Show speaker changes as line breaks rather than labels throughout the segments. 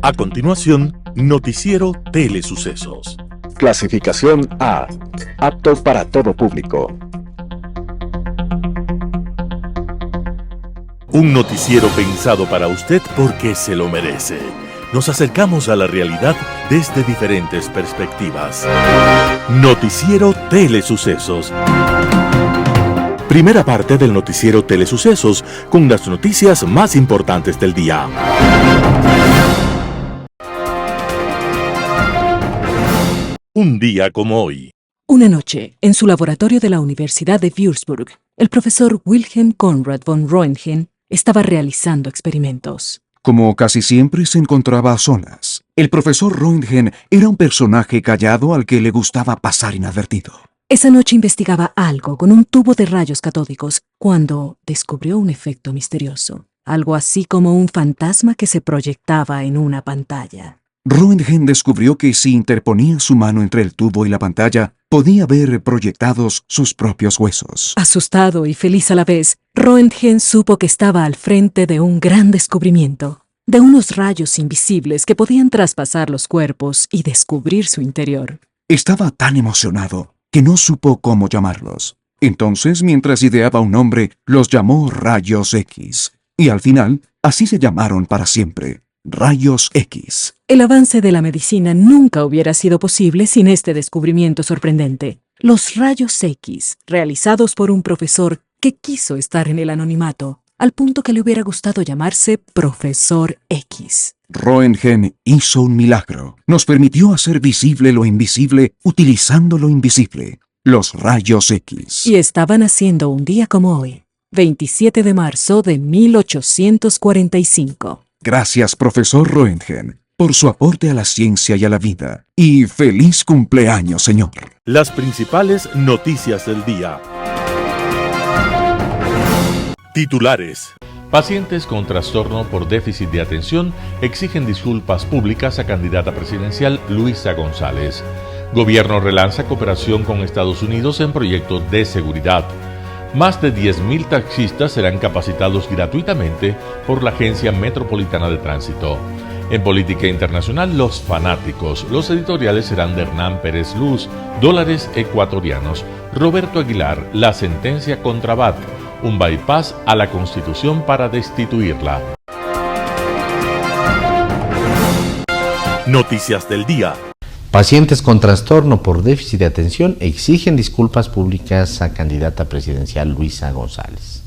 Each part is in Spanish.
A continuación, Noticiero Telesucesos.
Clasificación A. Apto para todo público.
Un noticiero pensado para usted porque se lo merece. Nos acercamos a la realidad desde diferentes perspectivas. Noticiero Telesucesos. Primera parte del Noticiero Telesucesos con las noticias más importantes del día. Un día como hoy.
Una noche, en su laboratorio de la Universidad de Würzburg, el profesor Wilhelm Conrad von Röntgen estaba realizando experimentos.
Como casi siempre se encontraba a solas, el profesor Röntgen era un personaje callado al que le gustaba pasar inadvertido.
Esa noche investigaba algo con un tubo de rayos catódicos cuando descubrió un efecto misterioso, algo así como un fantasma que se proyectaba en una pantalla.
Röntgen descubrió que si interponía su mano entre el tubo y la pantalla, podía ver proyectados sus propios huesos.
Asustado y feliz a la vez, Röntgen supo que estaba al frente de un gran descubrimiento, de unos rayos invisibles que podían traspasar los cuerpos y descubrir su interior.
Estaba tan emocionado que no supo cómo llamarlos. Entonces, mientras ideaba un nombre, los llamó Rayos X. Y al final, así se llamaron para siempre. Rayos X.
El avance de la medicina nunca hubiera sido posible sin este descubrimiento sorprendente. Los rayos X, realizados por un profesor que quiso estar en el anonimato, al punto que le hubiera gustado llamarse Profesor X.
Röntgen hizo un milagro. Nos permitió hacer visible lo invisible utilizando lo invisible. Los rayos X.
Y estaban haciendo un día como hoy, 27 de marzo de 1845.
Gracias, profesor Röntgen, por su aporte a la ciencia y a la vida. Y feliz cumpleaños, señor.
Las principales noticias del día. Titulares. Pacientes con trastorno por déficit de atención exigen disculpas públicas a candidata presidencial Luisa González. Gobierno relanza cooperación con Estados Unidos en proyecto de seguridad. Más de 10.000 taxistas serán capacitados gratuitamente por la Agencia Metropolitana de Tránsito. En política internacional, los fanáticos. Los editoriales serán de Hernán Pérez Luz, dólares ecuatorianos. Roberto Aguilar, la sentencia contra Abad, un bypass a la Constitución para destituirla. Noticias del día.
Pacientes con trastorno por déficit de atención exigen disculpas públicas a candidata presidencial Luisa González.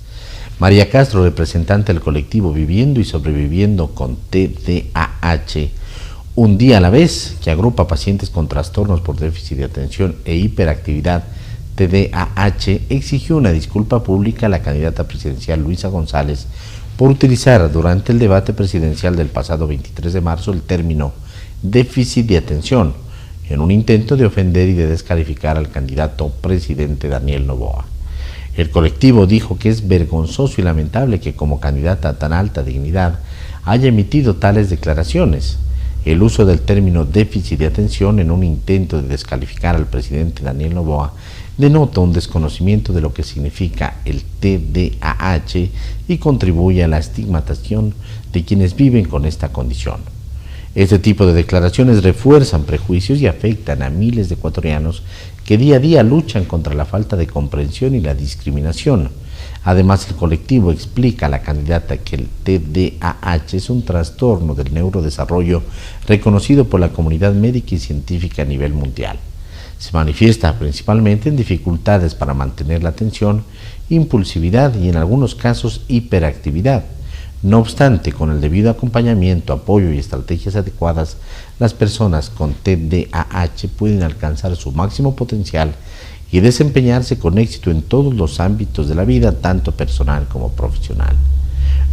María Castro, representante del colectivo Viviendo y Sobreviviendo con TDAH, un día a la vez, que agrupa pacientes con trastornos por déficit de atención e hiperactividad TDAH, exigió una disculpa pública a la candidata presidencial Luisa González por utilizar durante el debate presidencial del pasado 23 de marzo el término déficit de atención, en un intento de ofender y de descalificar al candidato presidente Daniel Noboa. El colectivo dijo que es vergonzoso y lamentable que como candidata a tan alta dignidad haya emitido tales declaraciones. El uso del término déficit de atención en un intento de descalificar al presidente Daniel Noboa denota un desconocimiento de lo que significa el TDAH y contribuye a la estigmatización de quienes viven con esta condición. Este tipo de declaraciones refuerzan prejuicios y afectan a miles de ecuatorianos que día a día luchan contra la falta de comprensión y la discriminación. Además, el colectivo explica a la candidata que el TDAH es un trastorno del neurodesarrollo reconocido por la comunidad médica y científica a nivel mundial. Se manifiesta principalmente en dificultades para mantener la atención, impulsividad y en algunos casos hiperactividad. No obstante, con el debido acompañamiento, apoyo y estrategias adecuadas, las personas con TDAH pueden alcanzar su máximo potencial y desempeñarse con éxito en todos los ámbitos de la vida, tanto personal como profesional.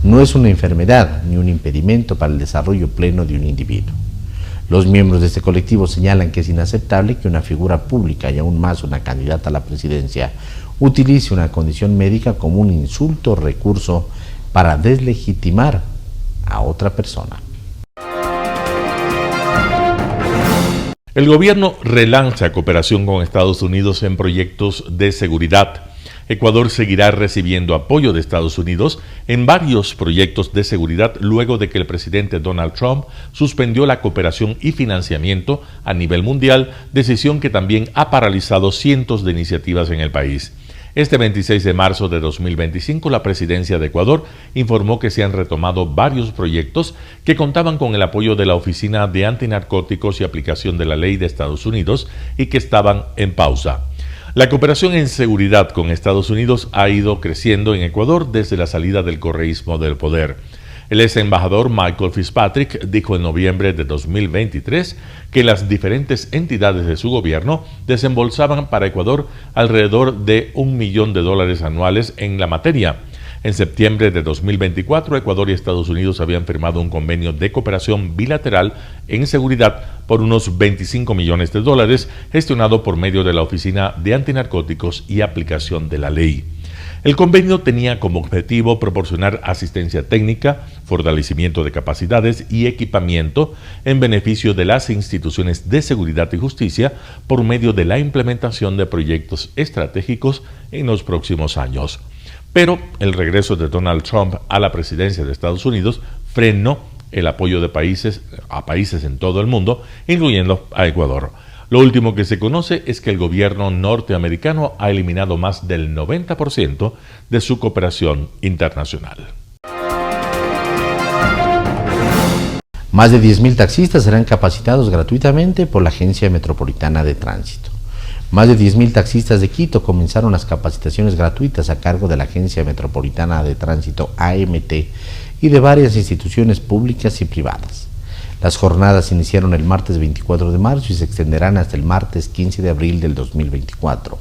No es una enfermedad ni un impedimento para el desarrollo pleno de un individuo. Los miembros de este colectivo señalan que es inaceptable que una figura pública y aún más una candidata a la presidencia utilice una condición médica como un insulto o recurso para deslegitimar a otra persona.
El gobierno relanza cooperación con Estados Unidos en proyectos de seguridad. Ecuador seguirá recibiendo apoyo de Estados Unidos en varios proyectos de seguridad luego de que el presidente Donald Trump suspendió la cooperación y financiamiento a nivel mundial, decisión que también ha paralizado cientos de iniciativas en el país. Este 26 de marzo de 2025, la presidencia de Ecuador informó que se han retomado varios proyectos que contaban con el apoyo de la Oficina de Antinarcóticos y Aplicación de la Ley de Estados Unidos y que estaban en pausa. La cooperación en seguridad con Estados Unidos ha ido creciendo en Ecuador desde la salida del correísmo del poder. El ex embajador Michael Fitzpatrick dijo en noviembre de 2023 que las diferentes entidades de su gobierno desembolsaban para Ecuador alrededor de $1 millón anuales en la materia. En septiembre de 2024, Ecuador y Estados Unidos habían firmado un convenio de cooperación bilateral en seguridad por unos $25 millones, gestionado por medio de la Oficina de Antinarcóticos y Aplicación de la Ley. El convenio tenía como objetivo proporcionar asistencia técnica, fortalecimiento de capacidades y equipamiento en beneficio de las instituciones de seguridad y justicia por medio de la implementación de proyectos estratégicos en los próximos años. Pero el regreso de Donald Trump a la presidencia de Estados Unidos frenó el apoyo de países en todo el mundo, incluyendo a Ecuador. Lo último que se conoce es que el gobierno norteamericano ha eliminado más del 90% de su cooperación internacional.
Más de 10.000 taxistas serán capacitados gratuitamente por la Agencia Metropolitana de Tránsito. Más de 10.000 taxistas de Quito comenzaron las capacitaciones gratuitas a cargo de la Agencia Metropolitana de Tránsito AMT y de varias instituciones públicas y privadas. Las jornadas iniciaron el martes 24 de marzo y se extenderán hasta el martes 15 de abril del 2024.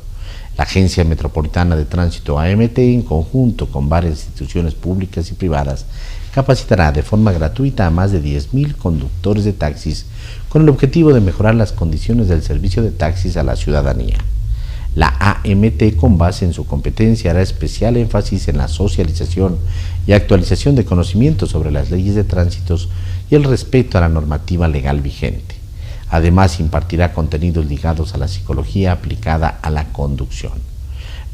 La Agencia Metropolitana de Tránsito AMT, en conjunto con varias instituciones públicas y privadas, capacitará de forma gratuita a más de 10.000 conductores de taxis con el objetivo de mejorar las condiciones del servicio de taxis a la ciudadanía. La AMT, con base en su competencia, hará especial énfasis en la socialización y actualización de conocimientos sobre las leyes de tránsitos y el respeto a la normativa legal vigente. Además, impartirá contenidos ligados a la psicología aplicada a la conducción.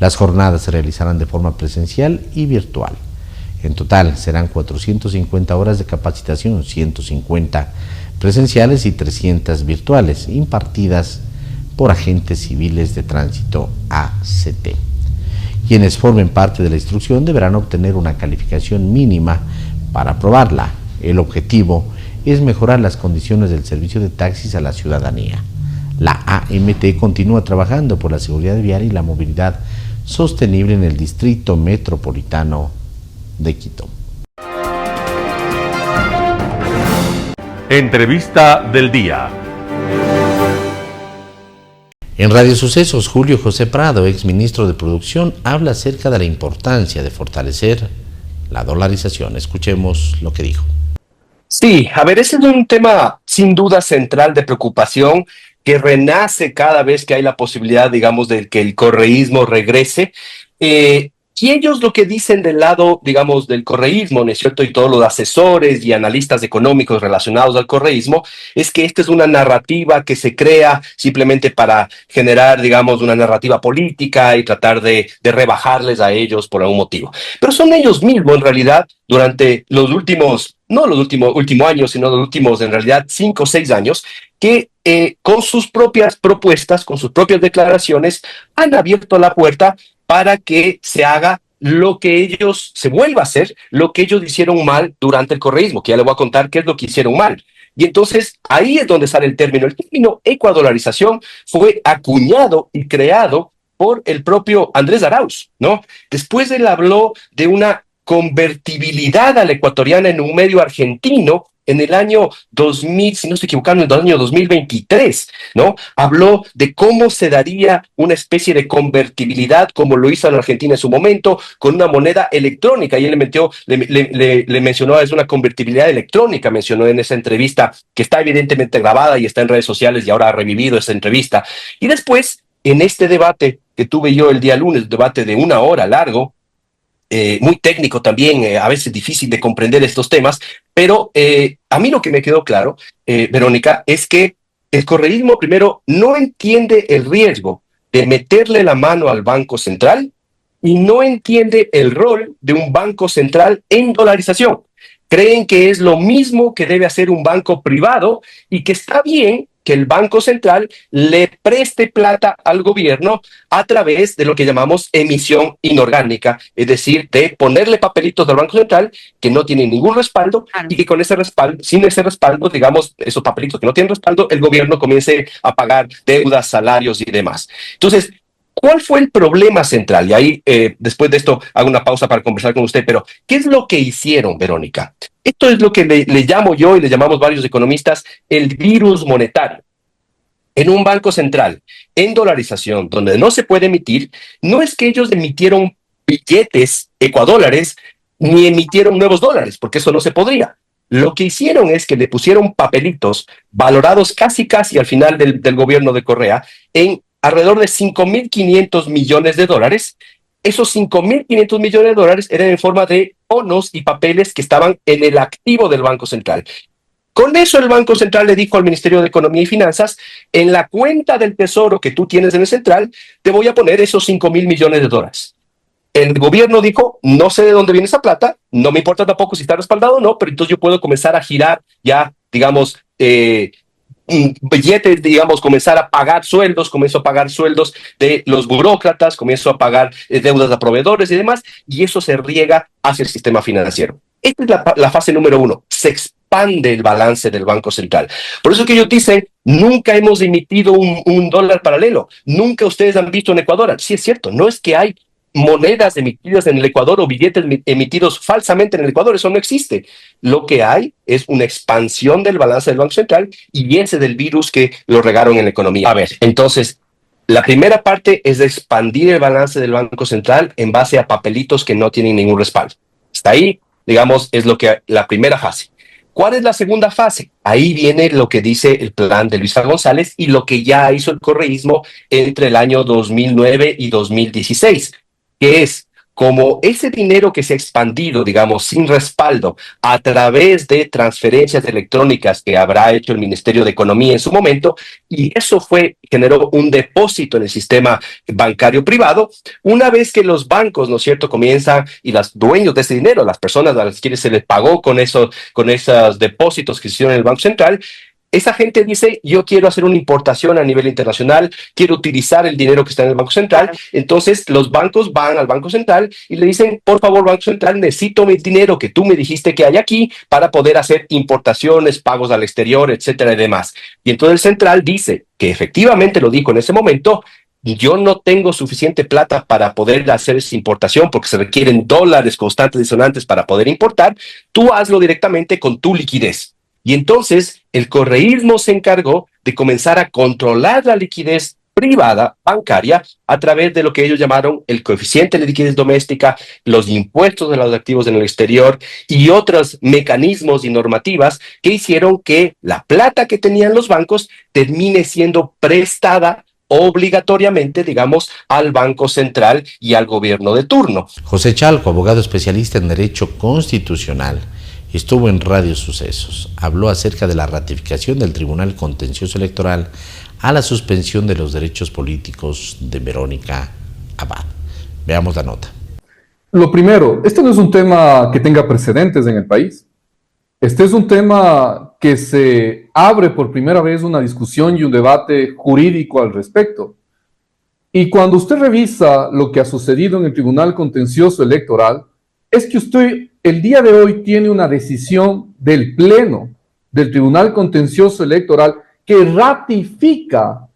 Las jornadas se realizarán de forma presencial y virtual. En total, serán 450 horas de capacitación, 150 presenciales y 300 virtuales, impartidas por agentes civiles de tránsito ACT. Quienes formen parte de la instrucción deberán obtener una calificación mínima para aprobarla. El objetivo es mejorar las condiciones del servicio de taxis a la ciudadanía. La AMT continúa trabajando por la seguridad vial y la movilidad sostenible en el Distrito Metropolitano de Quito.
Entrevista del día.
En Radio Sucesos, Julio José Prado, exministro de Producción, habla acerca de la importancia de fortalecer la dolarización. Escuchemos lo que dijo.
Sí, a ver, ese es un tema sin duda central de preocupación que renace cada vez que hay la posibilidad, digamos, de que el correísmo regrese. Y ellos lo que dicen del lado, digamos, del correísmo, ¿no es cierto? Y todos los asesores y analistas económicos relacionados al correísmo, es que esta es una narrativa que se crea simplemente para generar, digamos, una narrativa política y tratar de rebajarles a ellos por algún motivo. Pero son ellos mismos, en realidad, durante los últimos, no los últimos años, sino los últimos, en realidad, 5 o 6 años, que con sus propias propuestas, con sus propias declaraciones, han abierto la puerta para que se haga lo que ellos, se vuelva a hacer lo que ellos hicieron mal durante el correísmo, que ya les voy a contar qué es lo que hicieron mal. Y entonces ahí es donde sale el término. El término ecuadolarización fue acuñado y creado por el propio Andrés Arauz, ¿no? Después él habló de una convertibilidad a la ecuatoriana en un medio argentino en el año 2000, si no estoy equivocado, en el año 2023, ¿no? Habló de cómo se daría una especie de convertibilidad, como lo hizo en Argentina en su momento, con una moneda electrónica, y él le mencionó, es una convertibilidad electrónica, mencionó en esa entrevista, que está evidentemente grabada y está en redes sociales, y ahora ha revivido esa entrevista. Y después, en este debate que tuve yo el día lunes, un debate de 1 hora largo, muy técnico también, a veces difícil de comprender estos temas, pero a mí lo que me quedó claro, Verónica, es que el correísmo primero no entiende el riesgo de meterle la mano al Banco Central y no entiende el rol de un banco central en dolarización. Creen que es lo mismo que debe hacer un banco privado y que está bien que el Banco Central le preste plata al gobierno a través de lo que llamamos emisión inorgánica, es decir, de ponerle papelitos al Banco Central que no tienen ningún respaldo y que con ese respaldo, sin ese respaldo, digamos, esos papelitos que no tienen respaldo, el gobierno comience a pagar deudas, salarios y demás. Entonces, ¿cuál fue el problema central? Y ahí, después de esto, hago una pausa para conversar con usted, pero ¿qué es lo que hicieron, Verónica? Esto es lo que le llamo yo y le llamamos varios economistas el virus monetario. En un banco central, en dolarización, donde no se puede emitir, no es que ellos emitieron billetes ecuadólares ni emitieron nuevos dólares, porque eso no se podría. Lo que hicieron es que le pusieron papelitos valorados casi al final del gobierno de Correa en alrededor de 5.500 millones de dólares. Esos 5.500 millones de dólares eran en forma de bonos y papeles que estaban en el activo del Banco Central. Con eso el Banco Central le dijo al Ministerio de Economía y Finanzas, en la cuenta del tesoro que tú tienes en el central, te voy a poner esos 5.000 millones de dólares. El gobierno dijo, no sé de dónde viene esa plata, no me importa tampoco si está respaldado o no, pero entonces yo puedo comenzar a girar ya, digamos, billetes, digamos, comenzar a pagar sueldos, comienzo a pagar sueldos de los burócratas, comienzo a pagar deudas a proveedores y demás, y eso se riega hacia el sistema financiero. Esta es la fase número 1, se expande el balance del Banco Central. Por eso que ellos dicen, nunca hemos emitido un dólar paralelo, nunca ustedes han visto en Ecuador. Sí es cierto, no es que hay monedas emitidas en el Ecuador o billetes emitidos falsamente en el Ecuador, eso no existe. Lo que hay es una expansión del balance del Banco Central y ese del virus que lo regaron en la economía. A ver, entonces, la primera parte es de expandir el balance del Banco Central en base a papelitos que no tienen ningún respaldo. Hasta ahí, digamos, es lo que la primera fase. ¿Cuál es la segunda fase? Ahí viene lo que dice el plan de Luisa González y lo que ya hizo el correísmo entre el año 2009 y 2016. Que es como ese dinero que se ha expandido, digamos, sin respaldo, a través de transferencias electrónicas que habrá hecho el Ministerio de Economía en su momento, y eso generó un depósito en el sistema bancario privado. Una vez que los bancos, ¿no es cierto?, comienzan, y los dueños de ese dinero, las personas a las que se les pagó con esos depósitos que se hicieron en el Banco Central, esa gente dice, yo quiero hacer una importación a nivel internacional, quiero utilizar el dinero que está en el Banco Central. Entonces los bancos van al Banco Central y le dicen, por favor, Banco Central, necesito mi dinero que tú me dijiste que hay aquí para poder hacer importaciones, pagos al exterior, etcétera y demás. Y entonces el Central dice, que efectivamente lo dijo en ese momento, yo no tengo suficiente plata para poder hacer esa importación porque se requieren dólares constantes y sonantes para poder importar, tú hazlo directamente con tu liquidez. Y entonces el correísmo se encargó de comenzar a controlar la liquidez privada bancaria a través de lo que ellos llamaron el coeficiente de liquidez doméstica, los impuestos de los activos en el exterior y otros mecanismos y normativas que hicieron que la plata que tenían los bancos termine siendo prestada obligatoriamente, digamos, al Banco Central y al gobierno de turno.
José Chalco, abogado especialista en Derecho Constitucional, estuvo en Radio Sucesos. Habló acerca de la ratificación del Tribunal Contencioso Electoral a la suspensión de los derechos políticos de Verónica Abad. Veamos la nota.
Lo primero, este no es un tema que tenga precedentes en el país. Este es un tema que se abre por primera vez una discusión y un debate jurídico al respecto. Y cuando usted revisa lo que ha sucedido en el Tribunal Contencioso Electoral, es que usted el día de hoy tiene una decisión del Pleno del Tribunal Contencioso Electoral que ratifica,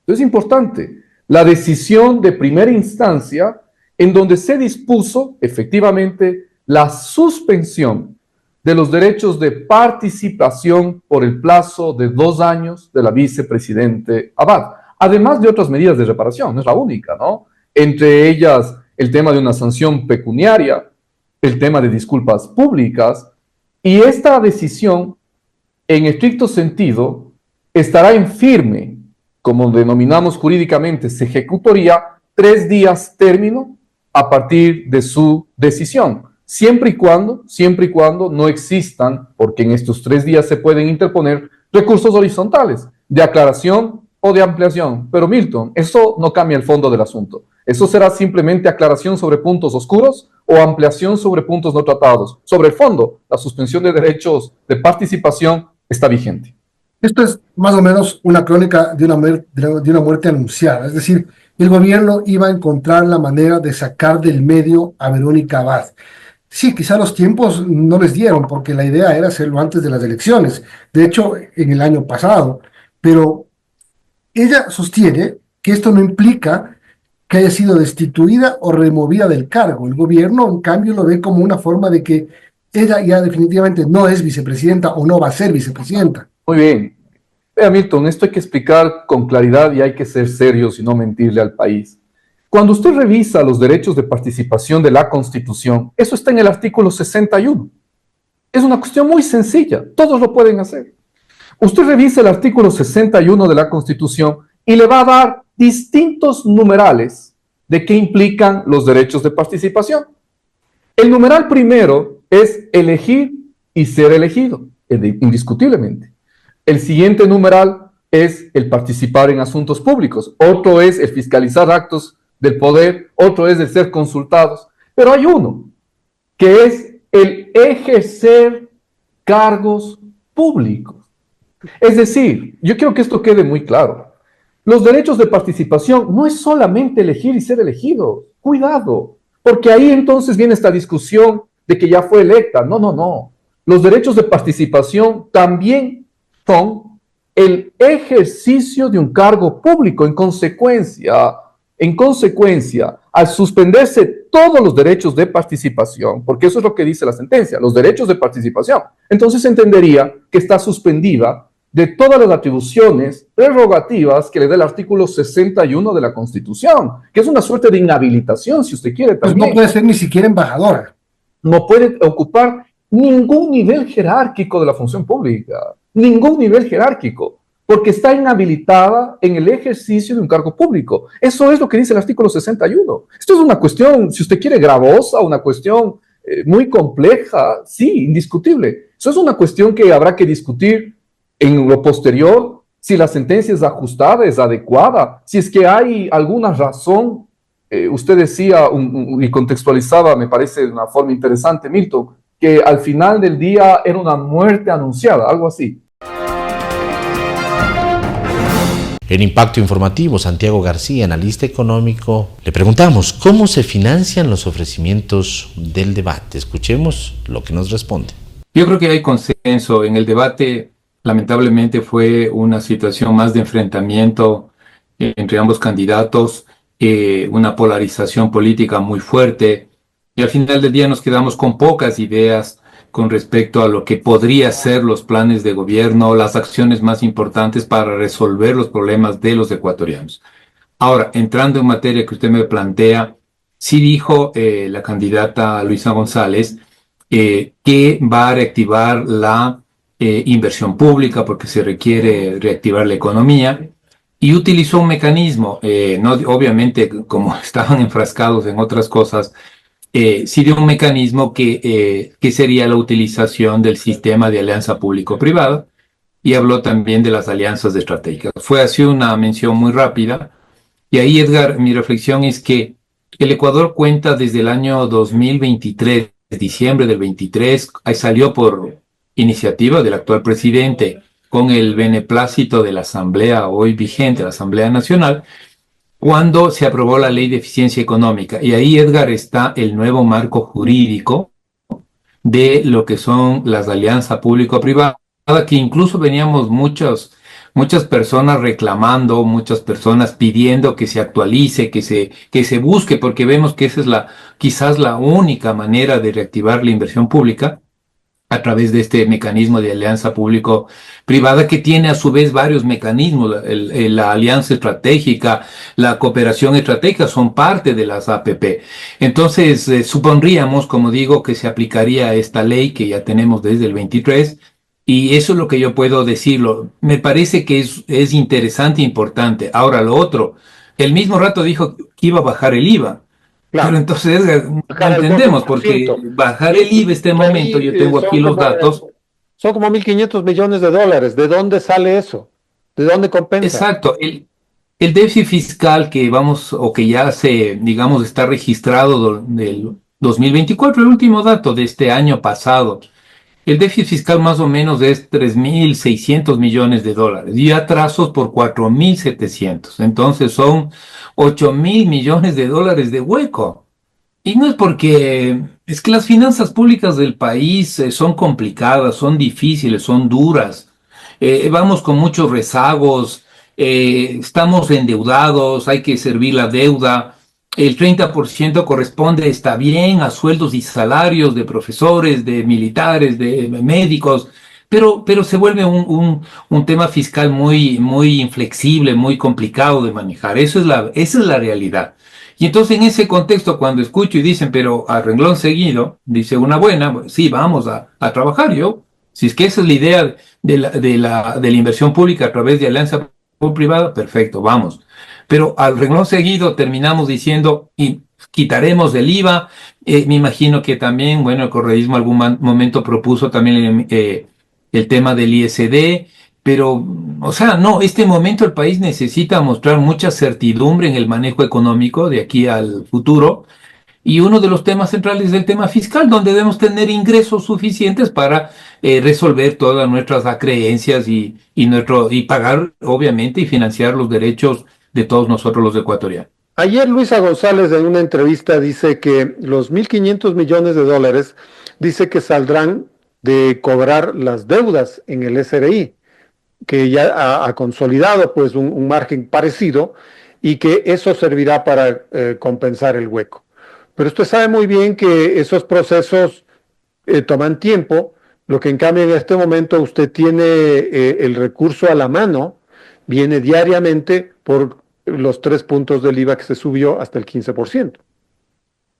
es importante, la decisión de primera instancia en donde se dispuso efectivamente la suspensión de los derechos de participación por el plazo de 2 años de la vicepresidente Abad, además de otras medidas de reparación, no es la única, ¿no? Entre ellas el tema de una sanción pecuniaria, el tema de disculpas públicas, y esta decisión, en estricto sentido, estará en firme, como denominamos jurídicamente, se ejecutaría 3 días término a partir de su decisión, siempre y cuando no existan, porque en estos 3 días se pueden interponer recursos horizontales de aclaración o de ampliación. Pero Milton, eso no cambia el fondo del asunto. Eso será simplemente aclaración sobre puntos oscuros o ampliación sobre puntos no tratados. Sobre el fondo, la suspensión de derechos de participación está vigente.
Esto es más o menos una crónica de una muerte anunciada. Es decir, el gobierno iba a encontrar la manera de sacar del medio a Verónica Abad. Sí, quizá los tiempos no les dieron, porque la idea era hacerlo antes de las elecciones. De hecho, en el año pasado. Pero ella sostiene que esto no implica que haya sido destituida o removida del cargo. El gobierno, en cambio, lo ve como una forma de que ella ya definitivamente no es vicepresidenta o no va a ser vicepresidenta.
Muy bien. Vea, Milton, esto hay que explicar con claridad y hay que ser serios y no mentirle al país. Cuando usted revisa los derechos de participación de la Constitución, eso está en el artículo 61. Es una cuestión muy sencilla, todos lo pueden hacer. Usted revisa el artículo 61 de la Constitución y le va a dar distintos numerales de qué implican los derechos de participación. El numeral primero es elegir y ser elegido, indiscutiblemente. El siguiente numeral es el participar en asuntos públicos. Otro es el fiscalizar actos del poder. Otro es el ser consultados. Pero hay uno, que es el ejercer cargos públicos. Es decir, yo quiero que esto quede muy claro. Los derechos de participación no es solamente elegir y ser elegido. Cuidado, porque ahí entonces viene esta discusión de que ya fue electa. No, no, no. Los derechos de participación también son el ejercicio de un cargo público. En consecuencia, al suspenderse todos los derechos de participación, porque eso es lo que dice la sentencia, los derechos de participación, entonces se entendería que está suspendida de todas las atribuciones prerrogativas que le da el artículo 61 de la Constitución, que es una suerte de inhabilitación, si usted quiere también.
Pues no puede ser ni siquiera embajadora.
No puede ocupar ningún nivel jerárquico de la función pública, ningún nivel jerárquico, porque está inhabilitada en el ejercicio de un cargo público. Eso es lo que dice el artículo 61. Esto es una cuestión, si usted quiere, gravosa, una cuestión muy compleja, sí, indiscutible. Eso es una cuestión que habrá que discutir en lo posterior, si la sentencia es ajustada, es adecuada, si es que hay alguna razón. Usted decía y contextualizaba, me parece de una forma interesante, Milton, que al final del día era una muerte anunciada, algo así.
En Impacto Informativo, Santiago García, analista económico, le preguntamos cómo se financian los ofrecimientos del debate. Escuchemos lo que nos responde.
Yo creo que hay consenso. En el debate, lamentablemente, fue una situación más de enfrentamiento entre ambos candidatos, una polarización política muy fuerte, y al final del día nos quedamos con pocas ideas con respecto a lo que podría ser los planes de gobierno, las acciones más importantes para resolver los problemas de los ecuatorianos. Ahora, entrando en materia que usted me plantea, sí dijo la candidata Luisa González que va a reactivar la inversión pública porque se requiere reactivar la economía, y utilizó un mecanismo, no, obviamente como estaban enfrascados en otras cosas, sí dio un mecanismo que sería la utilización del sistema de alianza público-privada, y habló también de las alianzas estratégicas. Fue así una mención muy rápida, y ahí, Edgar, mi reflexión es que el Ecuador cuenta desde el año 2023, diciembre del 23, salió por iniciativa del actual presidente con el beneplácito de la Asamblea hoy vigente, la Asamblea Nacional, cuando se aprobó la Ley de Eficiencia Económica. Y ahí, Edgar, está el nuevo marco jurídico de lo que son las alianzas público-privada, que incluso veníamos muchas personas reclamando, muchas personas pidiendo que se actualice, que se busque, porque vemos que esa es quizás la única manera de reactivar la inversión pública a través de este mecanismo de alianza público-privada, que tiene a su vez varios mecanismos. La alianza estratégica, la cooperación estratégica son parte de las APP. Entonces, supondríamos, como digo, que se aplicaría esta ley que ya tenemos desde el 23, y eso es lo que yo puedo decirlo. Me parece que es interesante e importante. Ahora, lo otro, el mismo rato dijo que iba a bajar el IVA. Claro. Pero entonces no entendemos, porque bajar el IVA este momento, yo tengo aquí los datos.
Son como 1.500 millones de dólares. ¿De dónde sale eso? ¿De dónde compensa?
Exacto. El déficit fiscal que vamos, o que ya se, digamos, está registrado del 2024, el último dato de este año pasado, el déficit fiscal más o menos es 3.600 millones de dólares y atrasos por 4.700. Entonces son 8.000 millones de dólares de hueco. Y no es porque, es que las finanzas públicas del país son complicadas, son difíciles, son duras. Vamos con muchos rezagos, estamos endeudados, hay que servir la deuda. El 30% corresponde, está bien, a sueldos y salarios de profesores, de militares, de médicos, pero se vuelve un tema fiscal muy inflexible, muy complicado de manejar. Esa es la realidad. Y entonces en ese contexto, cuando escucho y dicen, pero a renglón seguido, dice una buena, sí, vamos a trabajar yo. Si es que esa es la idea de la inversión pública a través de alianza público-privada, perfecto, vamos. Pero al renglón seguido terminamos diciendo, y quitaremos el IVA. Me imagino que también, bueno, el correísmo algún momento propuso también el tema del ISD. Pero, o sea, no, este momento el país necesita mostrar mucha certidumbre en el manejo económico de aquí al futuro. Y uno de los temas centrales es el tema fiscal, donde debemos tener ingresos suficientes para resolver todas nuestras acreencias y pagar, obviamente, y financiar los derechos de todos nosotros los ecuatorianos.
Ayer Luisa González en una entrevista dice que los 1.500 millones de dólares dice que saldrán de cobrar las deudas en el SRI, que ya ha consolidado pues un margen parecido y que eso servirá para compensar el hueco. Pero usted sabe muy bien que esos procesos toman tiempo, lo que en cambio en este momento usted tiene el recurso a la mano, viene diariamente por los 3 puntos del IVA que se subió hasta el 15%.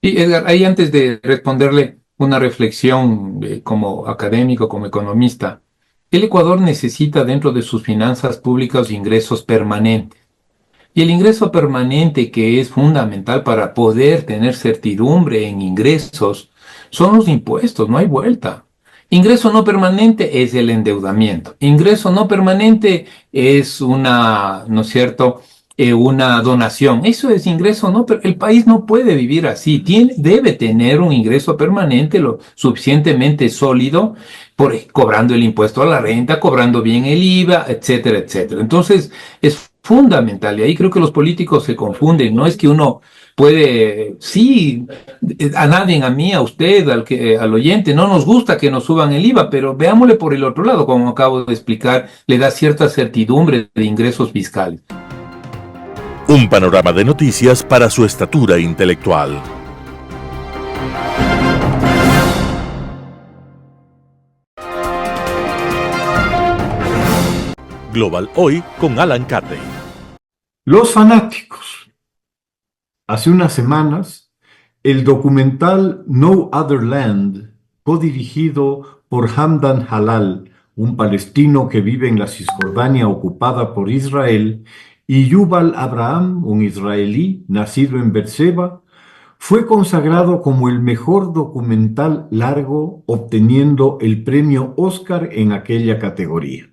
Y Edgar, ahí antes de responderle una reflexión como académico, como economista, el Ecuador necesita dentro de sus finanzas públicas ingresos permanentes. Y el ingreso permanente, que es fundamental para poder tener certidumbre en ingresos, son los impuestos, no hay vuelta. Ingreso no permanente es el endeudamiento. Ingreso no permanente es una, ¿no es cierto?, una donación. Eso es ingreso no, pero el país no puede vivir así. Debe tener un ingreso permanente lo suficientemente sólido, cobrando el impuesto a la renta, cobrando bien el IVA, etcétera, etcétera. Entonces, es fundamental, y ahí creo que los políticos se confunden. No es que uno puede, sí, a nadie, a mí, a usted, al oyente, no nos gusta que nos suban el IVA, pero veámosle por el otro lado, como acabo de explicar, le da cierta certidumbre de ingresos fiscales.
Un panorama de noticias para su estatura intelectual. Global Hoy con Alan Carney.
Los fanáticos. Hace unas semanas, el documental No Other Land, codirigido por Hamdan Halal, un palestino que vive en la Cisjordania ocupada por Israel, y Yuval Abraham, un israelí nacido en Beerseba, fue consagrado como el mejor documental largo, obteniendo el premio Oscar en aquella categoría.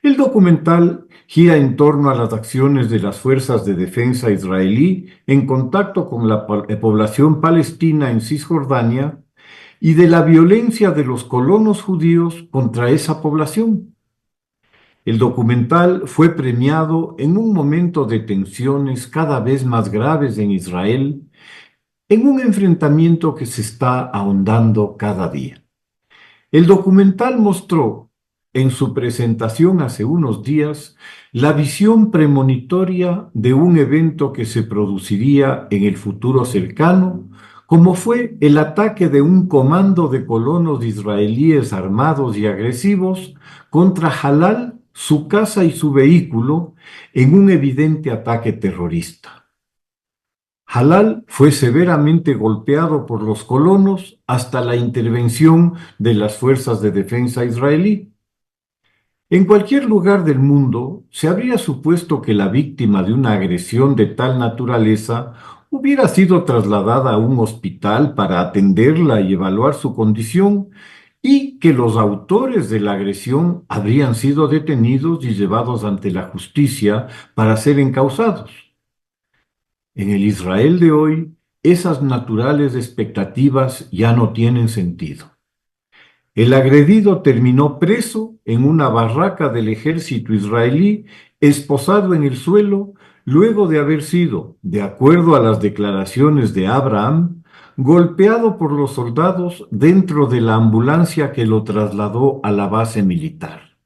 El documental gira en torno a las acciones de las fuerzas de defensa israelí en contacto con la población palestina en Cisjordania y de la violencia de los colonos judíos contra esa población. El documental fue premiado en un momento de tensiones cada vez más graves en Israel, en un enfrentamiento que se está ahondando cada día. El documental mostró, en su presentación hace unos días, la visión premonitoria de un evento que se produciría en el futuro cercano, como fue el ataque de un comando de colonos israelíes armados y agresivos contra Halal, su casa y su vehículo, en un evidente ataque terrorista. Halal fue severamente golpeado por los colonos hasta la intervención de las fuerzas de defensa israelí. En cualquier lugar del mundo se habría supuesto que la víctima de una agresión de tal naturaleza hubiera sido trasladada a un hospital para atenderla y evaluar su condición, y que los autores de la agresión habrían sido detenidos y llevados ante la justicia para ser encausados. En el Israel de hoy, esas naturales expectativas ya no tienen sentido. El agredido terminó preso en una barraca del ejército israelí, esposado en el suelo, luego de haber sido, de acuerdo a las declaraciones de Abraham, golpeado por los soldados dentro de la ambulancia que lo trasladó a la base militar.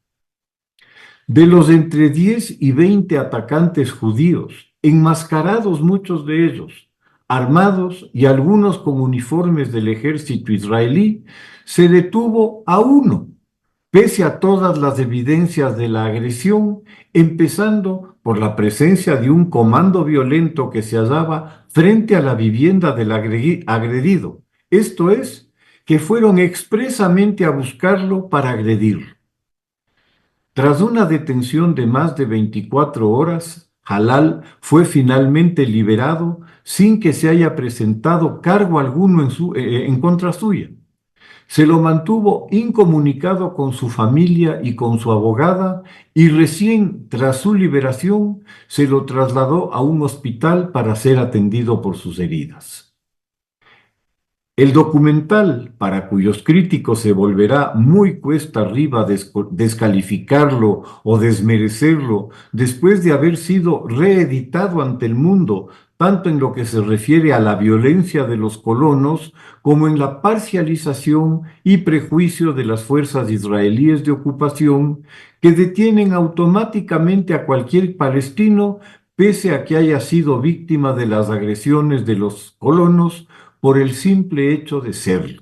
De los entre 10 y 20 atacantes judíos, enmascarados muchos de ellos, armados y algunos con uniformes del ejército israelí, se detuvo a uno, pese a todas las evidencias de la agresión, empezando por la presencia de un comando violento que se hallaba frente a la vivienda del agredido. Esto es, que fueron expresamente a buscarlo para agredirlo. Tras una detención de más de 24 horas, Halal fue finalmente liberado sin que se haya presentado cargo alguno en contra suya. Se lo mantuvo incomunicado con su familia y con su abogada y recién tras su liberación se lo trasladó a un hospital para ser atendido por sus heridas. El documental, para cuyos críticos se volverá muy cuesta arriba descalificarlo o desmerecerlo después de haber sido reeditado ante el mundo, tanto en lo que se refiere a la violencia de los colonos como en la parcialización y prejuicio de las fuerzas israelíes de ocupación que detienen automáticamente a cualquier palestino pese a que haya sido víctima de las agresiones de los colonos por el simple hecho de serlo.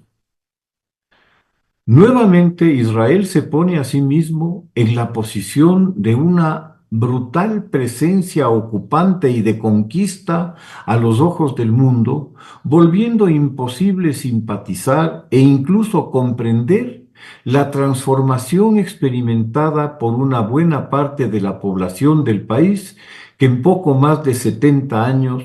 Nuevamente Israel se pone a sí mismo en la posición de una brutal presencia ocupante y de conquista a los ojos del mundo, volviendo imposible simpatizar e incluso comprender la transformación experimentada por una buena parte de la población del país que en poco más de 70 años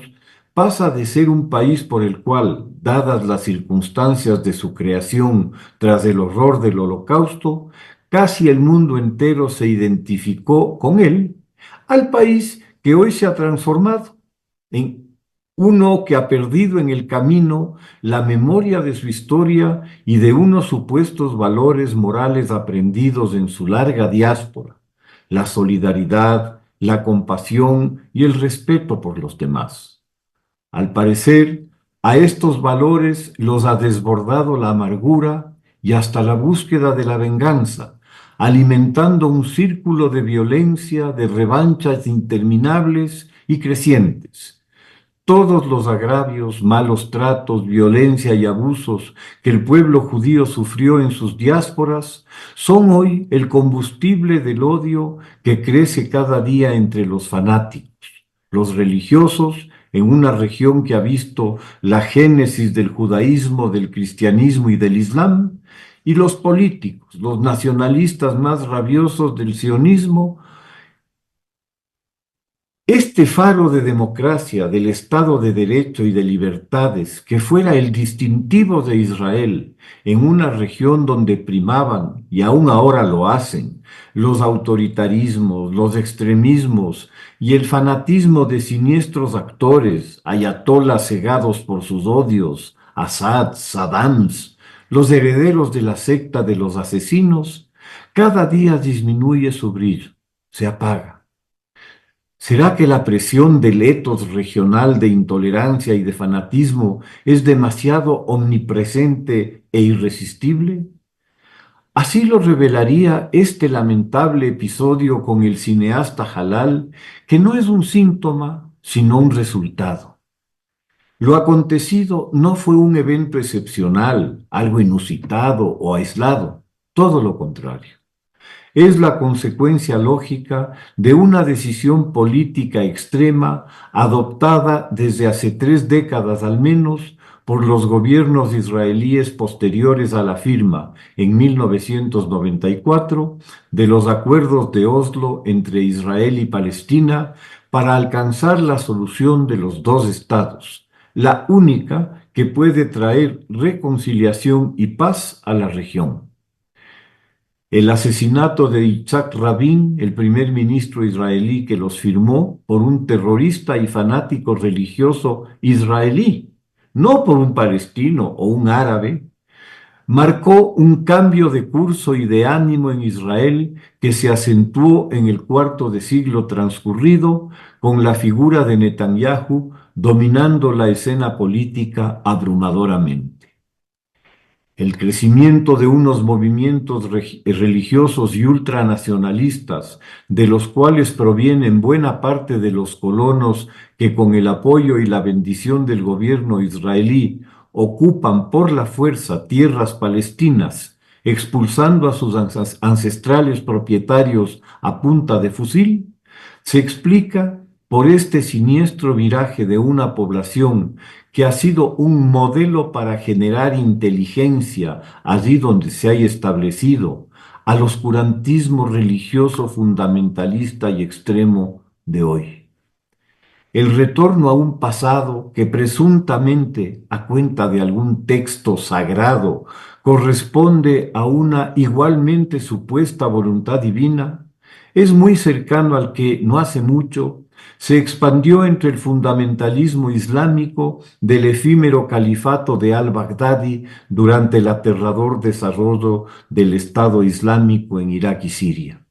pasa de ser un país por el cual, dadas las circunstancias de su creación tras el horror del Holocausto, casi el mundo entero se identificó con él, al país que hoy se ha transformado en uno que ha perdido en el camino la memoria de su historia y de unos supuestos valores morales aprendidos en su larga diáspora, la solidaridad, la compasión y el respeto por los demás. Al parecer, a estos valores los ha desbordado la amargura y hasta la búsqueda de la venganza, alimentando un círculo de violencia, de revanchas interminables y crecientes. Todos los agravios, malos tratos, violencia y abusos que el pueblo judío sufrió en sus diásporas son hoy el combustible del odio que crece cada día entre los fanáticos, los religiosos, en una región que ha visto la génesis del judaísmo, del cristianismo y del islam, y los políticos, los nacionalistas más rabiosos del sionismo. Este faro de democracia, del Estado de Derecho y de libertades, que fuera el distintivo de Israel en una región donde primaban, y aún ahora lo hacen, los autoritarismos, los extremismos y el fanatismo de siniestros actores, ayatolas cegados por sus odios, Assad, Saddams, los herederos de la secta de los asesinos, cada día disminuye su brillo, se apaga. ¿Será que la presión del etos regional de intolerancia y de fanatismo es demasiado omnipresente e irresistible? Así lo revelaría este lamentable episodio con el cineasta Halal, que no es un síntoma, sino un resultado. Lo acontecido no fue un evento excepcional, algo inusitado o aislado, todo lo contrario. Es la consecuencia lógica de una decisión política extrema adoptada desde hace 3 décadas al menos por los gobiernos israelíes posteriores a la firma, en 1994, de los acuerdos de Oslo entre Israel y Palestina para alcanzar la solución de los 2 estados, la única que puede traer reconciliación y paz a la región. el asesinato de Yitzhak Rabin, el primer ministro israelí que los firmó, por un terrorista y fanático religioso israelí, no por un palestino o un árabe, marcó un cambio de curso y de ánimo en Israel que se acentuó en el cuarto de siglo transcurrido con la figura de Netanyahu dominando la escena política abrumadoramente. El crecimiento de unos movimientos religiosos y ultranacionalistas, de los cuales provienen buena parte de los colonos que con el apoyo y la bendición del gobierno israelí ocupan por la fuerza tierras palestinas, expulsando a sus ancestrales propietarios a punta de fusil, se explica por este siniestro viraje de una población que ha sido un modelo para generar inteligencia allí donde se haya establecido, al oscurantismo religioso fundamentalista y extremo de hoy. El retorno a un pasado que presuntamente, a cuenta de algún texto sagrado, corresponde a una igualmente supuesta voluntad divina, es muy cercano al que, no hace mucho, se expandió entre el fundamentalismo islámico del efímero califato de al-Baghdadi durante el aterrador desarrollo del Estado Islámico en Irak y Siria.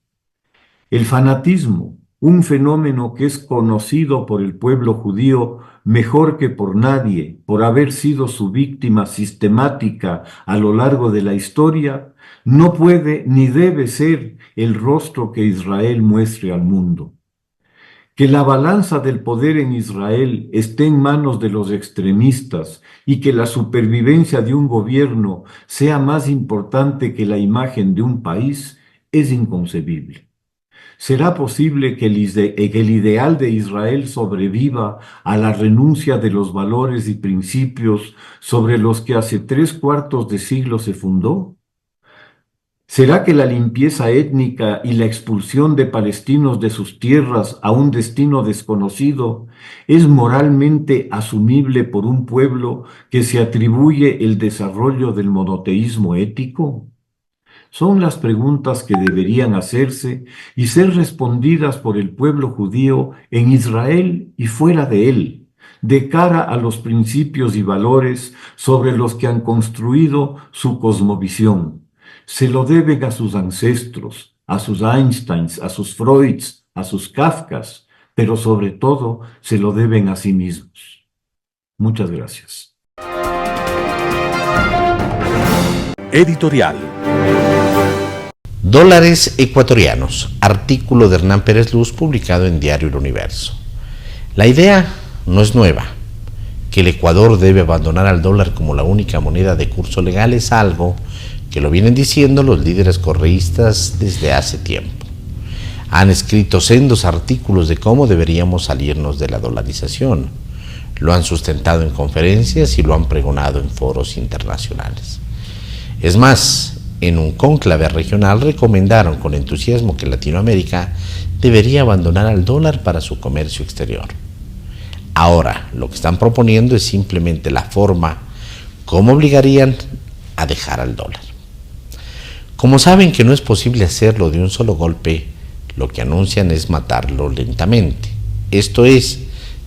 El fanatismo, un fenómeno que es conocido por el pueblo judío mejor que por nadie, por haber sido su víctima sistemática a lo largo de la historia, no puede ni debe ser el rostro que Israel muestre al mundo. Que la balanza del poder en Israel esté en manos de los extremistas y que la supervivencia de un gobierno sea más importante que la imagen de un país es inconcebible. ¿Será posible que el ideal de Israel sobreviva a la renuncia de los valores y principios sobre los que hace 3/4 de siglo se fundó? ¿Será que la limpieza étnica y la expulsión de palestinos de sus tierras a un destino desconocido es moralmente asumible por un pueblo que se atribuye el desarrollo del monoteísmo ético? Son las preguntas que deberían hacerse y ser respondidas por el pueblo judío en Israel y fuera de él, de cara a los principios y valores sobre los que han construido su cosmovisión. Se lo deben a sus ancestros, a sus Einsteins, a sus Freuds, a sus Kafkas, pero sobre todo se lo deben a sí mismos. Muchas gracias.
Editorial.
Dólares ecuatorianos. Artículo de Hernán Pérez Luz publicado en Diario El Universo. La idea no es nueva. Que el Ecuador debe abandonar al dólar como la única moneda de curso legal es algo que lo vienen diciendo los líderes correístas desde hace tiempo. Han escrito sendos artículos de cómo deberíamos salirnos de la dolarización. Lo han sustentado en conferencias y lo han pregonado en foros internacionales. Es más, en un cónclave regional recomendaron con entusiasmo que Latinoamérica debería abandonar al dólar para su comercio exterior. Ahora, lo que están proponiendo es simplemente la forma como obligarían a dejar al dólar. Como saben que no es posible hacerlo de un solo golpe, lo que anuncian es matarlo lentamente. Esto es,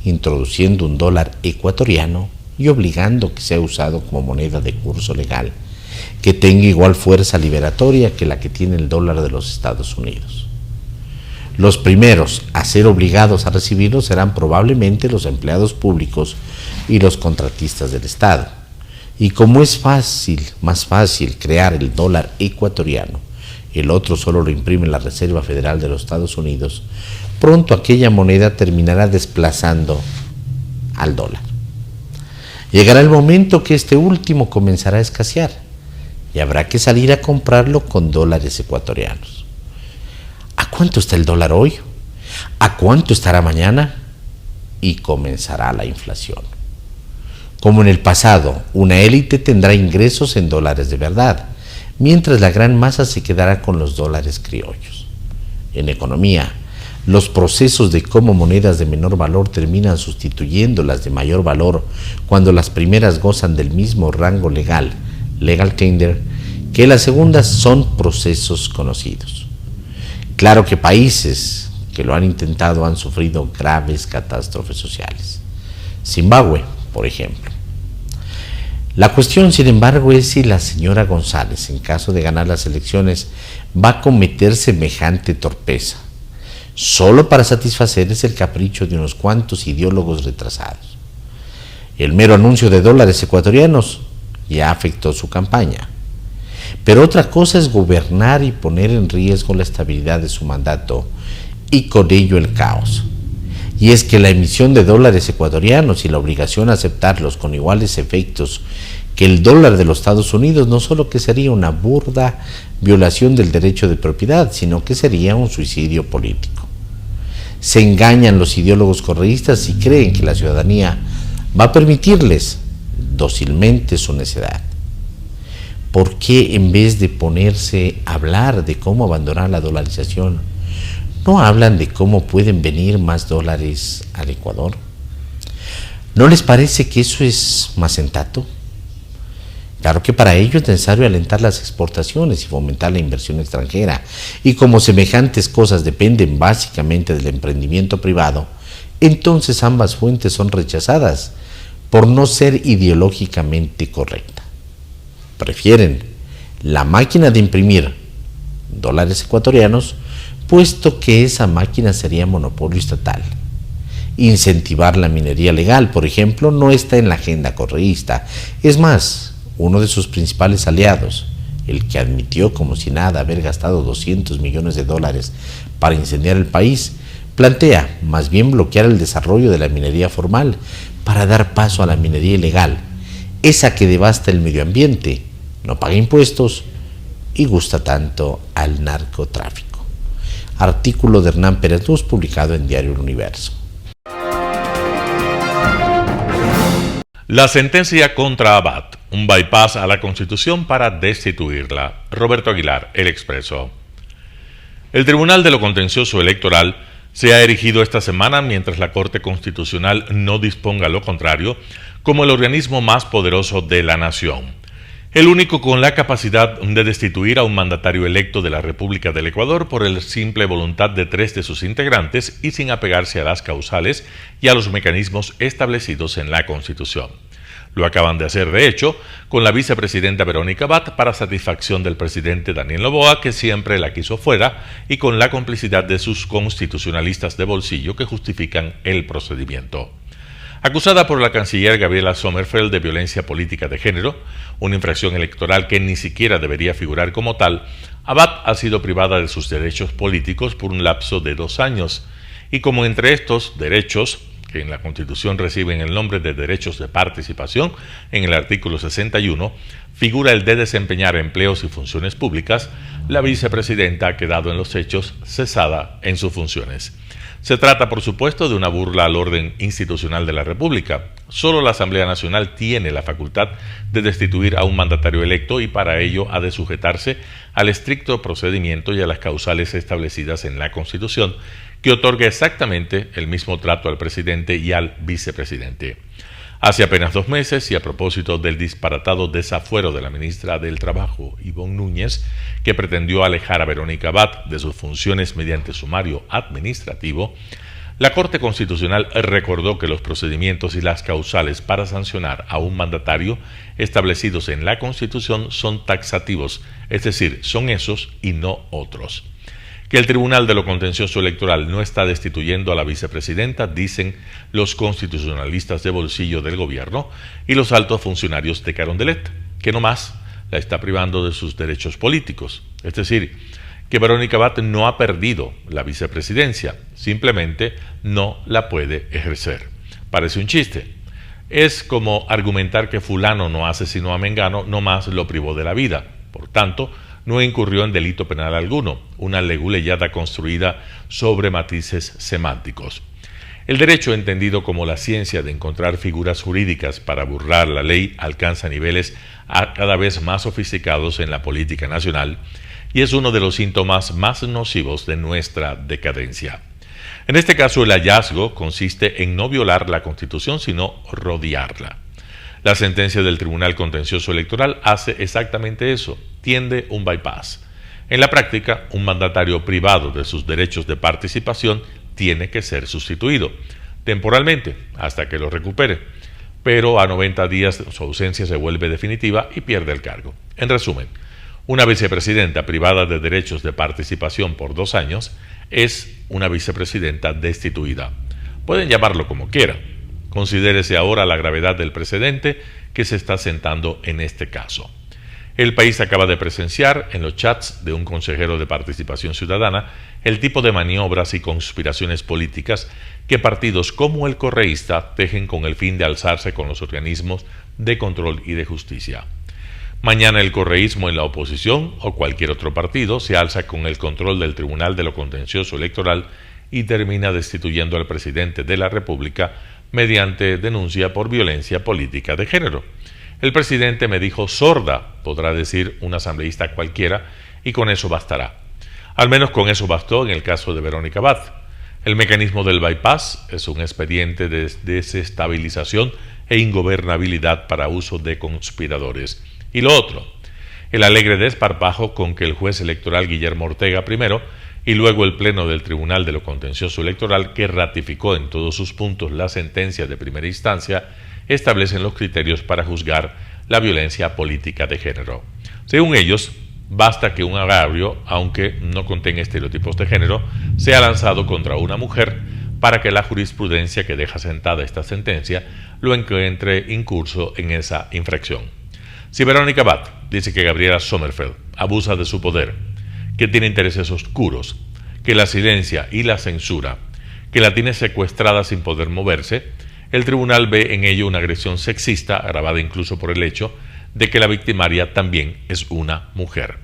introduciendo un dólar ecuatoriano y obligando que sea usado como moneda de curso legal, que tenga igual fuerza liberatoria que la que tiene el dólar de los Estados Unidos. Los primeros a ser obligados a recibirlo serán probablemente los empleados públicos y los contratistas del Estado. Y como es más fácil crear el dólar ecuatoriano, el otro solo lo imprime la Reserva Federal de los Estados Unidos, pronto aquella moneda terminará desplazando al dólar. Llegará el momento que este último comenzará a escasear y habrá que salir a comprarlo con dólares ecuatorianos. ¿A cuánto está el dólar hoy? ¿A cuánto estará mañana? Y comenzará la inflación. Como en el pasado, una élite tendrá ingresos en dólares de verdad, mientras la gran masa se quedará con los dólares criollos. En economía, los procesos de cómo monedas de menor valor terminan sustituyendo las de mayor valor cuando las primeras gozan del mismo rango legal, legal tender, que las segundas son procesos conocidos. Claro que países que lo han intentado han sufrido graves catástrofes sociales. Zimbabue, por ejemplo. La cuestión, sin embargo, es si la señora González, en caso de ganar las elecciones, va a cometer semejante torpeza, solo para satisfacer el capricho de unos cuantos ideólogos retrasados. El mero anuncio de dólares ecuatorianos ya afectó su campaña. Pero otra cosa es gobernar y poner en riesgo la estabilidad de su mandato y con ello el caos. Y es que la emisión de dólares ecuatorianos y la obligación a aceptarlos con iguales efectos que el dólar de los Estados Unidos no solo que sería una burda violación del derecho de propiedad, sino que sería un suicidio político. Se engañan los ideólogos correístas y creen que la ciudadanía va a permitirles dócilmente su necedad. ¿Por qué en vez de ponerse a hablar de cómo abandonar la dolarización, no hablan de cómo pueden venir más dólares al Ecuador? ¿No les parece que eso es más sensato? Claro que para ello es necesario alentar las exportaciones y fomentar la inversión extranjera, y como semejantes cosas dependen básicamente del emprendimiento privado, entonces ambas fuentes son rechazadas por no ser ideológicamente correctas. Prefieren la máquina de imprimir dólares ecuatorianos, puesto que esa máquina sería monopolio estatal. Incentivar la minería legal, por ejemplo, no está en la agenda correísta. Es más, uno de sus principales aliados, el que admitió como si nada haber gastado 200 millones de dólares para incendiar el país, plantea más bien bloquear el desarrollo de la minería formal para dar paso a la minería ilegal, esa que devasta el medio ambiente, no paga impuestos y gusta tanto al narcotráfico. Artículo de Hernán Pérez Luz, publicado en Diario El Universo.
La sentencia contra Abad, un bypass a la Constitución para destituirla. Roberto Aguilar, El Expreso. El Tribunal de lo Contencioso Electoral se ha erigido esta semana, mientras la Corte Constitucional no disponga lo contrario, como el organismo más poderoso de la nación. El único con la capacidad de destituir a un mandatario electo de la República del Ecuador por la simple voluntad de 3 de sus integrantes y sin apegarse a las causales y a los mecanismos establecidos en la Constitución. Lo acaban de hacer, de hecho, con la vicepresidenta Verónica Abad para satisfacción del presidente Daniel Noboa, que siempre la quiso fuera, y con la complicidad de sus constitucionalistas de bolsillo que justifican el procedimiento. Acusada por la canciller Gabriela Sommerfeld de violencia política de género, una infracción electoral que ni siquiera debería figurar como tal, Abad ha sido privada de sus derechos políticos por un lapso de 2 años, y como entre estos derechos, que en la Constitución reciben el nombre de derechos de participación, en el artículo 61, figura el de desempeñar empleos y funciones públicas, la vicepresidenta ha quedado en los hechos cesada en sus funciones. Se trata, por supuesto, de una burla al orden institucional de la República. Solo la Asamblea Nacional tiene la facultad de destituir a un mandatario electo y para ello ha de sujetarse al estricto procedimiento y a las causales establecidas en la Constitución, que otorga exactamente el mismo trato al presidente y al vicepresidente. Hace apenas 2 meses, y a propósito del disparatado desafuero de la ministra del Trabajo, Ivonne Núñez, que pretendió alejar a Verónica Abad de sus funciones mediante sumario administrativo, la Corte Constitucional recordó que los procedimientos y las causales para sancionar a un mandatario establecidos en la Constitución son taxativos, es decir, son esos y no otros. Que el Tribunal de lo Contencioso Electoral no está destituyendo a la vicepresidenta, dicen los constitucionalistas de bolsillo del gobierno y los altos funcionarios de Carondelet, que no más la está privando de sus derechos políticos. Es decir, que Verónica Abad no ha perdido la vicepresidencia, simplemente no la puede ejercer. Parece un chiste. Es como argumentar que fulano no asesinó a Mengano, no más lo privó de la vida. Por tanto, no incurrió en delito penal alguno, una leguleyada construida sobre matices semánticos. El derecho, entendido como la ciencia de encontrar figuras jurídicas para burlar la ley, alcanza niveles cada vez más sofisticados en la política nacional y es uno de los síntomas más nocivos de nuestra decadencia. En este caso, el hallazgo consiste en no violar la Constitución, sino rodearla. La sentencia del Tribunal Contencioso Electoral hace exactamente eso, tiende un bypass. En la práctica, un mandatario privado de sus derechos de participación tiene que ser sustituido, temporalmente, hasta que lo recupere, pero a 90 días su ausencia se vuelve definitiva y pierde el cargo. En resumen, una vicepresidenta privada de derechos de participación por 2 años es una vicepresidenta destituida. Pueden llamarlo como quieran. Considérese ahora la gravedad del precedente que se está sentando en este caso. El país acaba de presenciar en los chats de un consejero de participación ciudadana el tipo de maniobras y conspiraciones políticas que partidos como el correísta tejen con el fin de alzarse con los organismos de control y de justicia. Mañana el correísmo en la oposición o cualquier otro partido se alza con el control del Tribunal de lo Contencioso Electoral y termina destituyendo al presidente de la República mediante denuncia por violencia política de género. El presidente me dijo sorda, podrá decir un asambleísta cualquiera, y con eso bastará. Al menos con eso bastó en el caso de Verónica Abad. El mecanismo del bypass es un expediente de desestabilización e ingobernabilidad para uso de conspiradores. Y lo otro, el alegre desparpajo con que el juez electoral Guillermo Ortega primero y luego el Pleno del Tribunal de lo Contencioso Electoral, que ratificó en todos sus puntos la sentencia de primera instancia, establecen los criterios para juzgar la violencia política de género. Según ellos, basta que un agravio, aunque no contenga estereotipos de género, sea lanzado contra una mujer para que la jurisprudencia que deja sentada esta sentencia lo encuentre incurso en esa infracción. Si Verónica Abad dice que Gabriela Sommerfeld abusa de su poder, que tiene intereses oscuros, que la silencia y la censura, que la tiene secuestrada sin poder moverse, el tribunal ve en ello una agresión sexista, agravada incluso por el hecho de que la victimaria también es una mujer.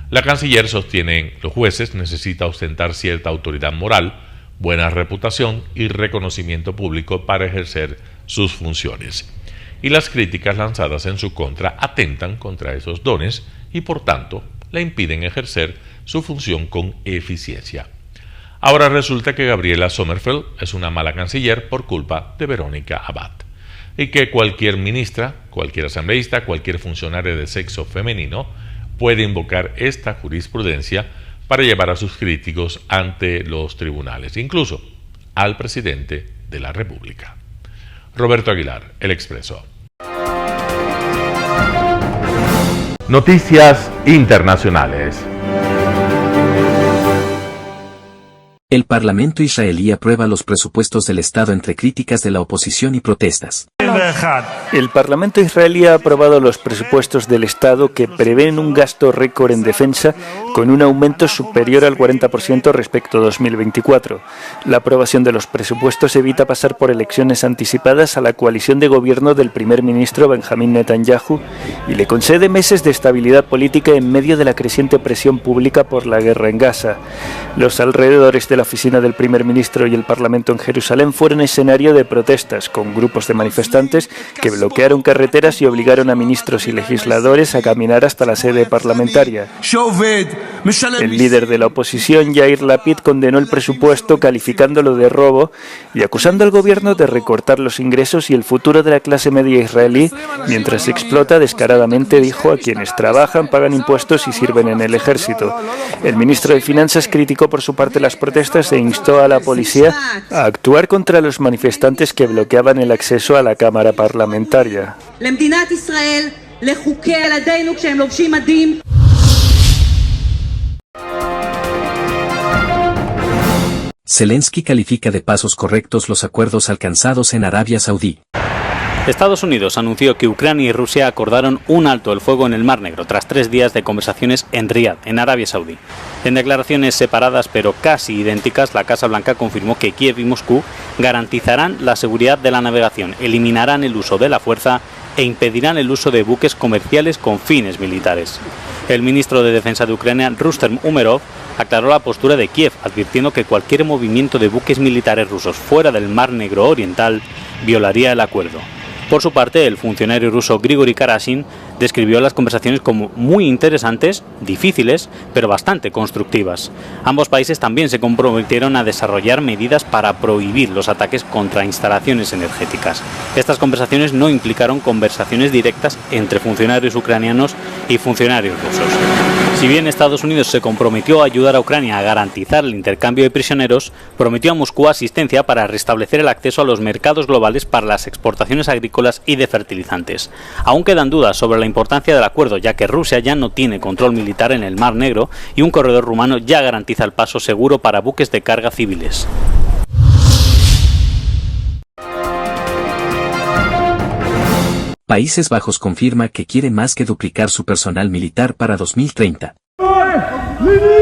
La canciller, sostienen los jueces, necesita ostentar cierta autoridad moral, buena reputación y reconocimiento público para ejercer sus funciones. Y las críticas lanzadas en su contra atentan contra esos dones y, por tanto, le impiden ejercer su función con eficiencia. Ahora resulta que Gabriela Sommerfeld es una mala canciller por culpa de Verónica Abad, y que cualquier ministra, cualquier asambleísta, cualquier funcionario de sexo femenino puede invocar esta jurisprudencia para llevar a sus críticos ante los tribunales, incluso al presidente de la República. Roberto Aguilar, El Expreso. Noticias internacionales.
El Parlamento israelí aprueba los presupuestos del Estado entre críticas de la oposición y protestas.
El Parlamento israelí ha aprobado los presupuestos del Estado que prevén un gasto récord en defensa con un aumento superior al 40% respecto a 2024. La aprobación de los presupuestos evita pasar por elecciones anticipadas a la coalición de gobierno del primer ministro Benjamín Netanyahu y le concede meses de estabilidad política en medio de la creciente presión pública por la guerra en Gaza. Los alrededores de la oficina del primer ministro y el Parlamento en Jerusalén fueron escenario de protestas, con grupos de manifestantes que bloquearon carreteras y obligaron a ministros y legisladores a caminar hasta la sede parlamentaria. El líder de la oposición, Yair Lapid, condenó el presupuesto calificándolo de robo y acusando al gobierno de recortar los ingresos y el futuro de la clase media israelí, mientras explota descaradamente, dijo, a quienes trabajan, pagan impuestos y sirven en el ejército. El ministro de Finanzas criticó por su parte las protestas e instó a la policía a actuar contra los manifestantes que bloqueaban el acceso a la Cámara Parlamentaria.
Zelensky califica de pasos correctos los acuerdos alcanzados en Arabia Saudí.
Estados Unidos anunció que Ucrania y Rusia acordaron un alto el fuego en el Mar Negro tras 3 días de conversaciones en Riad, en Arabia Saudí. En declaraciones separadas pero casi idénticas, la Casa Blanca confirmó que Kiev y Moscú garantizarán la seguridad de la navegación, eliminarán el uso de la fuerza e impedirán el uso de buques comerciales con fines militares. El ministro de Defensa de Ucrania, Rustem Umerov, aclaró la postura de Kiev, advirtiendo que cualquier movimiento de buques militares rusos fuera del Mar Negro Oriental violaría el acuerdo. Por su parte, el funcionario ruso Grigori Karashin describió las conversaciones como muy interesantes, difíciles, pero bastante constructivas. Ambos países también se comprometieron a desarrollar medidas para prohibir los ataques contra instalaciones energéticas. Estas conversaciones no implicaron conversaciones directas entre funcionarios ucranianos y funcionarios rusos. Si bien Estados Unidos se comprometió a ayudar a Ucrania a garantizar el intercambio de prisioneros, prometió a Moscú asistencia para restablecer el acceso a los mercados globales para las exportaciones agrícolas y de fertilizantes. Aún quedan dudas sobre la importancia del acuerdo, ya que Rusia ya no tiene control militar en el Mar Negro y un corredor rumano ya garantiza el paso seguro para buques de carga civiles.
Países Bajos confirma que quiere más que duplicar su personal militar para 2030.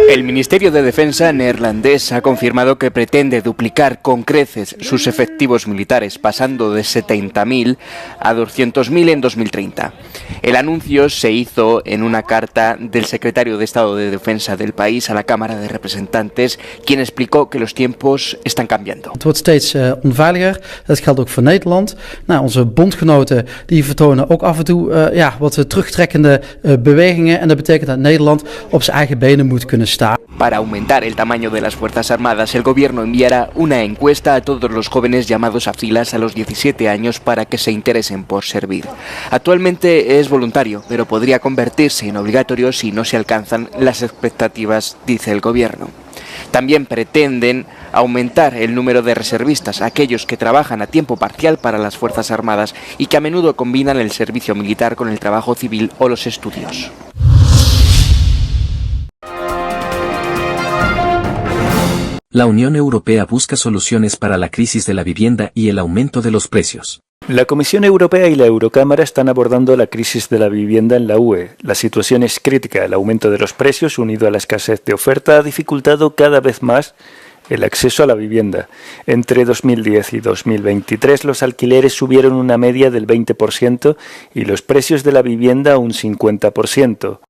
El Ministerio de Defensa neerlandés ha confirmado que pretende duplicar con creces sus efectivos militares, pasando de 70.000 a 200.000 en 2030. El anuncio se hizo en una carta del secretario de Estado de Defensa del país a la Cámara de Representantes, quien explicó que los tiempos están cambiando.
Het wordt steeds onveiliger. Dat geldt ook voor Nederland. Onze bondgenoten die vertonen ook af en toe wat terugtrekkende bewegingen en dat betekent dat Nederland op zijn eigen benen moet kunnen staan.
Para aumentar el tamaño de las Fuerzas Armadas, el gobierno enviará una encuesta a todos los jóvenes llamados a filas a los 17 años para que se interesen por servir. Actualmente es voluntario, pero podría convertirse en obligatorio si no se alcanzan las expectativas, dice el gobierno. También pretenden aumentar el número de reservistas, aquellos que trabajan a tiempo parcial para las Fuerzas Armadas y que a menudo combinan el servicio militar con el trabajo civil o los estudios.
La Unión Europea busca soluciones para la crisis de la vivienda y el aumento de los precios.
La Comisión Europea y la Eurocámara están abordando la crisis de la vivienda en la UE. La situación es crítica. El aumento de los precios, unido a la escasez de oferta, ha dificultado cada vez más el acceso a la vivienda. Entre 2010 y 2023 los alquileres subieron una media del 20% y los precios de la vivienda un 50%.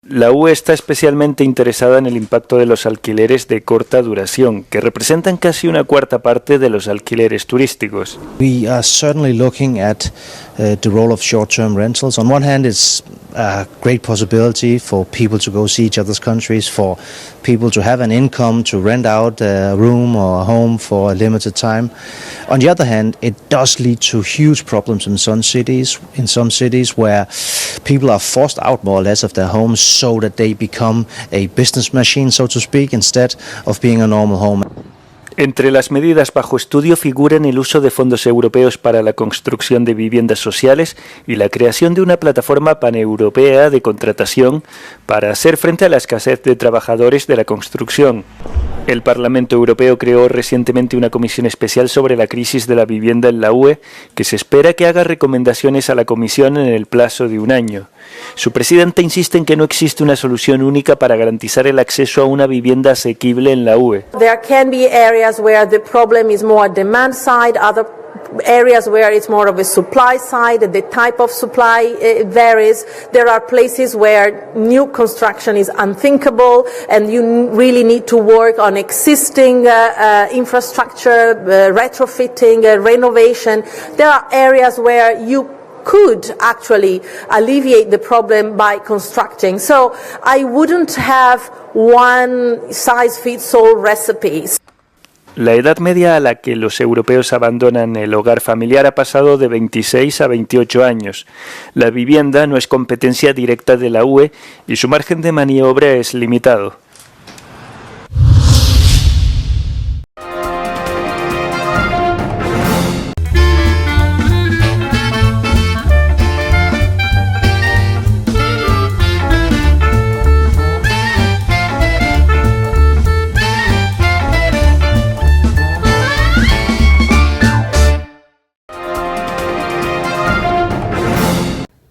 La UE está especialmente interesada en el impacto de los alquileres de corta duración, que representan casi una cuarta parte de los alquileres turísticos.
We are certainly looking at the role of short-term rentals. On one hand, it's a great possibility for people to go see each other's countries, for people to have an income to rent out a room or a home for a limited time. On the other hand, it does lead to huge problems in some cities where people are forced out more or less of their homes so that they become a business machine, so to speak, instead of being a normal home.
Entre las medidas bajo estudio figuran el uso de fondos europeos para la construcción de viviendas sociales y la creación de una plataforma paneuropea de contratación para hacer frente a la escasez de trabajadores de la construcción. El Parlamento Europeo creó recientemente una comisión especial sobre la crisis de la vivienda en la UE, que se espera que haga recomendaciones a la Comisión en el plazo de un año. Su presidente insiste en que no existe una solución única para garantizar el acceso a una vivienda asequible en la UE.
There can be areas where the problem is more demand side, other areas where it's more of a supply side, the type of supply varies. There are places where new construction is unthinkable and you really need to work on existing infrastructure, retrofitting, renovation. There are areas where you could actually alleviate the problem by constructing. So I wouldn't have one size fits all recipes.
La edad media a la que los europeos abandonan el hogar familiar ha pasado de 26 a 28 años. La vivienda no es competencia directa de la UE y su margen de maniobra es limitado.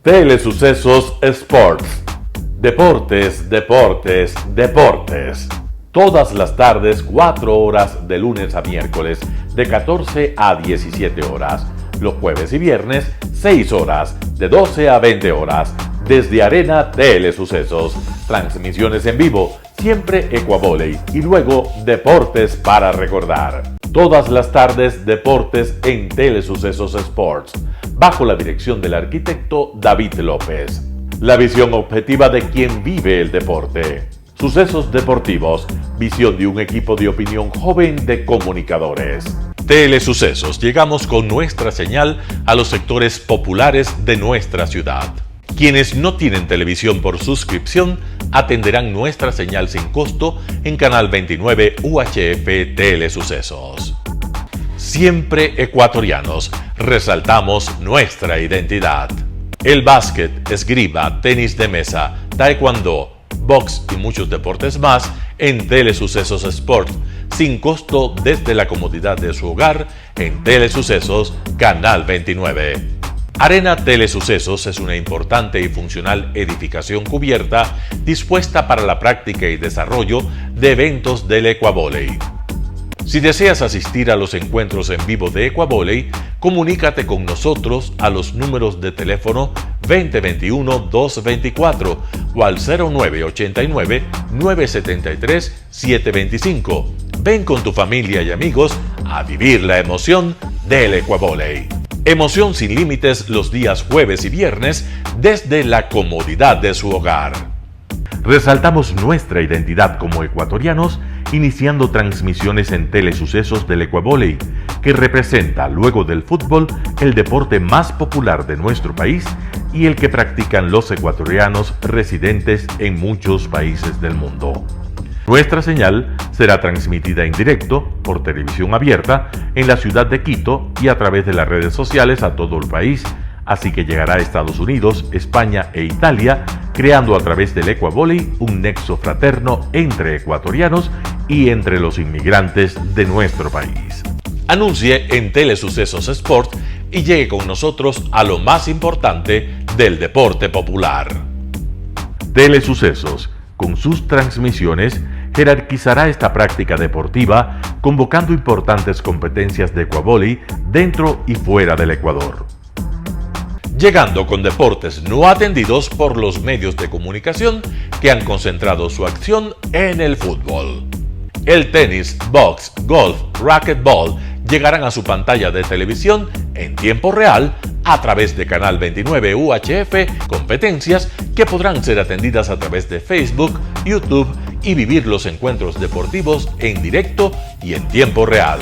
Telesucesos Sports. Deportes, deportes, deportes. Todas las tardes, 4 horas de lunes a miércoles, de 14 a 17 horas. Los jueves y viernes, 6 horas, de 12 a 20 horas. Desde Arena Telesucesos. Transmisiones en vivo, siempre Ecuavolley. Y luego, deportes para recordar. Todas las tardes, deportes en Telesucesos Sports. bajo la dirección del arquitecto David López. La visión objetiva de quien vive el deporte. Sucesos deportivos, visión de un equipo de opinión joven de comunicadores. Telesucesos, llegamos con nuestra señal a los sectores populares de nuestra ciudad. Quienes no tienen televisión por suscripción atenderán nuestra señal sin costo en Canal 29 UHF Telesucesos. Siempre ecuatorianos, resaltamos nuestra identidad. El básquet, esgrima, tenis de mesa, taekwondo, box y muchos deportes más en Telesucesos Sport, sin costo desde la comodidad de su hogar en Telesucesos Canal 29. Arena Telesucesos es una importante y funcional edificación cubierta dispuesta para la práctica y desarrollo de eventos del Ecuavolley. Si deseas asistir a los encuentros en vivo de Ecuavolley, comunícate con nosotros a los números de teléfono 2021-224 o al 0989-973-725. Ven con tu familia y amigos a vivir la emoción del Ecuavolley. Emoción sin límites los días jueves y viernes desde la comodidad de su hogar. Resaltamos nuestra identidad como ecuatorianos iniciando transmisiones en Telesucesos del Ecuavolley, que representa, luego del fútbol, el deporte más popular de nuestro país y el que practican los ecuatorianos residentes en muchos países del mundo. Nuestra señal será transmitida en directo por televisión abierta en la ciudad de Quito y a través de las redes sociales a todo el país, así que llegará a Estados Unidos, España e Italia, creando a través del Ecuavolley un nexo fraterno entre ecuatorianos y entre los inmigrantes de nuestro país. Anuncie en Telesucesos Sport y llegue con nosotros a lo más importante del deporte popular. Telesucesos, con sus transmisiones, jerarquizará esta práctica deportiva, convocando importantes competencias de Ecuavolley dentro y fuera del Ecuador. Llegando con deportes no atendidos por los medios de comunicación que han concentrado su acción en el fútbol. El tenis, box, golf, racquetball llegarán a su pantalla de televisión en tiempo real a través de Canal 29 UHF, competencias que podrán ser atendidas a través de Facebook, YouTube y vivir los encuentros deportivos en directo y en tiempo real.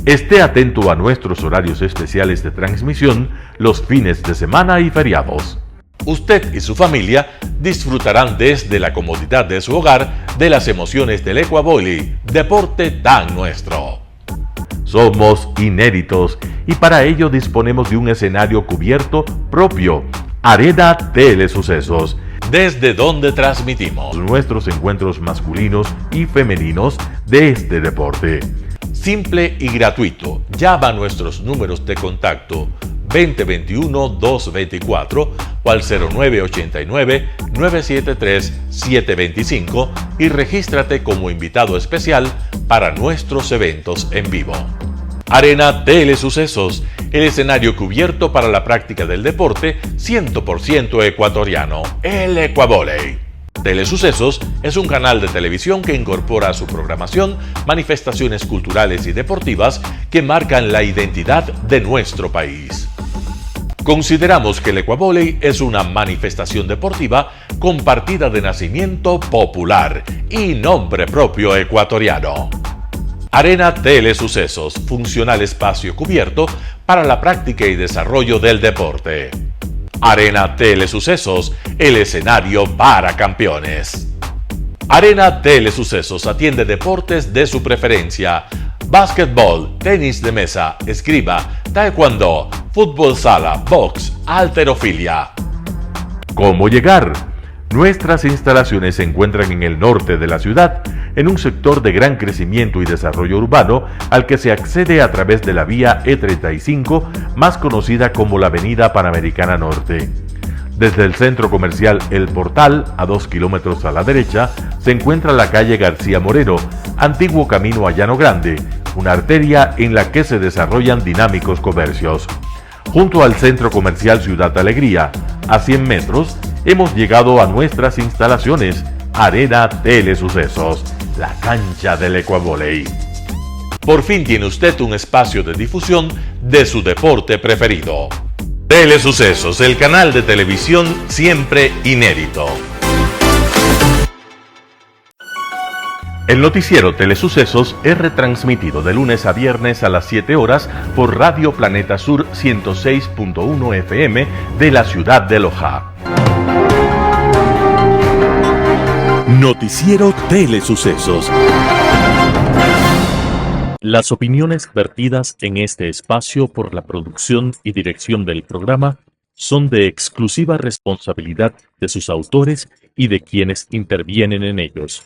Esté atento a nuestros horarios especiales de transmisión los fines de semana y feriados. Usted y su familia disfrutarán desde la comodidad de su hogar de las emociones del Ecuavolley, deporte tan nuestro. Somos inéditos y para ello disponemos de un escenario cubierto propio, Arena Telesucesos, desde donde transmitimos nuestros encuentros masculinos y femeninos de este deporte. Simple y gratuito. Llama a nuestros números de contacto 2021-224 o al 0989-973-725 y regístrate como invitado especial para nuestros eventos en vivo. Arena Telesucesos, el escenario cubierto para la práctica del deporte 100% ecuatoriano, el Ecuavolley. Telesucesos es un canal de televisión que incorpora a su programación manifestaciones culturales y deportivas que marcan la identidad de nuestro país. Consideramos que el Ecuavolley es una manifestación deportiva con partida de nacimiento popular y nombre propio ecuatoriano. Arena Telesucesos, funcional espacio cubierto para la práctica y desarrollo del deporte. Arena Telesucesos, el escenario para campeones. Arena Telesucesos atiende deportes de su preferencia: básquetbol, tenis de mesa, esgrima, taekwondo, fútbol sala, box, halterofilia. ¿Cómo llegar? Nuestras instalaciones se encuentran en el norte de la ciudad, en un sector de gran crecimiento y desarrollo urbano al que se accede a través de la vía E35, más conocida como la Avenida Panamericana Norte. Desde el centro comercial El Portal, a 2 kilómetros a la derecha, se encuentra la calle García Moreno, antiguo camino a Llano Grande, una arteria en la que se desarrollan dinámicos comercios. Junto al centro comercial Ciudad Alegría, a 100 metros, hemos llegado a nuestras instalaciones, Arena Telesucesos, la cancha del Ecuavolley. Por fin tiene usted un espacio de difusión de su deporte preferido. Telesucesos, el canal de televisión siempre inédito. El noticiero Telesucesos es retransmitido de lunes a viernes a las 7 horas por Radio Planeta Sur 106.1 FM de la ciudad de Loja.
Noticiero Telesucesos. Las opiniones vertidas en este espacio por la producción y dirección del programa son de exclusiva responsabilidad de sus autores y de quienes intervienen en ellos.